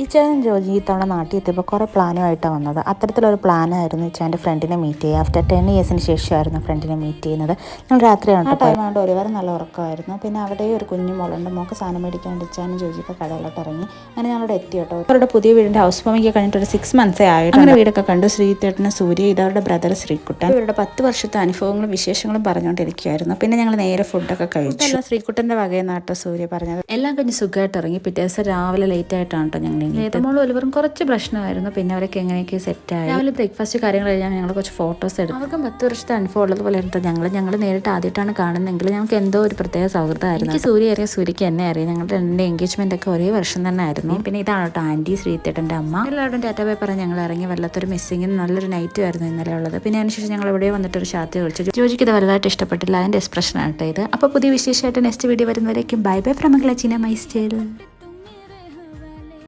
ഇച്ചാനും ജോജി ഇത്തവണ നാട്ടിൽ എത്തിയപ്പോൾ കുറേ പ്ലാനുമായിട്ടാണ് വന്നത്. അത്തരത്തിലൊരു പ്ലാനായിരുന്നു ഇച്ചാൻ്റെ ഫ്രണ്ടിനെ മീറ്റ് ചെയ്യുക. ആഫ്റ്റർ 10 ഇയേഴ്സിന് ശേഷമായിരുന്നു ഫ്രണ്ടിനെ മീറ്റ് ചെയ്യുന്നത്. ഞങ്ങൾ രാത്രിയാണ് ടൈം ആയതുകൊണ്ട് ഒരുപാട് നല്ല ഉറക്കമായിരുന്നു. പിന്നെ അവിടെയും ഒരു കുഞ്ഞു മോളുണ്ട്. മോൾക്ക് സാധനം മേടിക്കാണ്ട് ഇച്ചാനും ജോജിയൊക്കെ കടയിലോട്ട് ഇറങ്ങി. അങ്ങനെ ഞങ്ങളുടെ എത്തി കേട്ടോ. അവരുടെ പുതിയ വീടിൻ്റെ ഹൗസ് വാമിങ് കഴിഞ്ഞിട്ട് ഒരു 6 months ആയിട്ട് അങ്ങനെ വീടൊക്കെ കണ്ടു. ശ്രീതേട്ടന് സൂര്യ, ഇതവരുടെ ബ്രദർ ശ്രീകുട്ടൻ. ഇവരുടെ 10 വർഷത്തെ അനുഭവങ്ങളും വിശേഷങ്ങളും പറഞ്ഞുകൊണ്ടിരിക്കുകയായിരുന്നു. പിന്നെ ഞങ്ങൾ നേരെ ഫുഡൊക്കെ കഴിച്ചു. എല്ലാം ശ്രീകുട്ടൻ്റെ വകയെന്നാട്ടോ സൂര്യ പറഞ്ഞത്. എല്ലാം കഴിഞ്ഞ് സുഖമായിട്ട് ഇറങ്ങി. പിറ്റേ ദിവസം രാവിലെ ലേറ്റ് ആയിട്ടാണ് കേട്ടോ ഞങ്ങൾ ഏതമോളും ഒലിവറും കുറച്ച് പ്രശ്നമായിരുന്നു. പിന്നെ അവരൊക്കെ എങ്ങനെയൊക്കെ സെറ്റായി. രാവിലെ ബ്രേക്ക്ഫാസ്റ്റ് കാര്യങ്ങൾ കഴിഞ്ഞാൽ ഞങ്ങൾ കുറച്ച് ഫോട്ടോസ് എടുത്തു. അവർക്കും 10 വർഷത്തെ അനുഭവം ഉള്ളതുപോലെ ഉണ്ട്. ഞങ്ങൾ നേരിട്ട് ആദ്യമായിട്ടാണ് കാണുന്നതെങ്കിൽ ഞങ്ങൾക്ക് എന്തോ ഒരു പ്രത്യേക സൗഹൃദമായിരുന്നു. എനിക്ക് സൂര്യ അറിയാം, സൂര്യക്ക് എന്നെ അറിയാം. ഞങ്ങളുടെ രണ്ട് എൻഗേജ്മെന്റ് ഒക്കെ ഒരേ വർഷം തന്നെ ആയിരുന്നു. പിന്നെ ഇതാണ് കേട്ടോ ആൻറ്റി ശ്രീതേട്ടൻ്റെ അമ്മ. എല്ലാവരും ടാറ്റ ബൈ പറഞ്ഞ് ഞങ്ങൾ ഇറങ്ങി. വല്ലാത്തൊരു മിസ്സിങ്ങും നല്ലൊരു നൈറ്റും ആയിരുന്നു ഇന്നലെ ഉള്ളത്. പിന്നെ അതിനുശേഷം ഞങ്ങൾ എവിടെ വന്നിട്ട് ഒരു ഷാത്തി കഴിച്ചു. ജോജിക്ക് ഇത് വലുതായിട്ട് ഇഷ്ടപ്പെട്ടില്ല. അതിൻ്റെ എക്സ്പ്രഷൻ ആട്ടോ ഇത്. അപ്പോൾ പുതിയ വിശേഷമായിട്ട് നെക്സ്റ്റ് വീഡിയോ വരുന്നവരേക്കും bye bye from Cheena my style.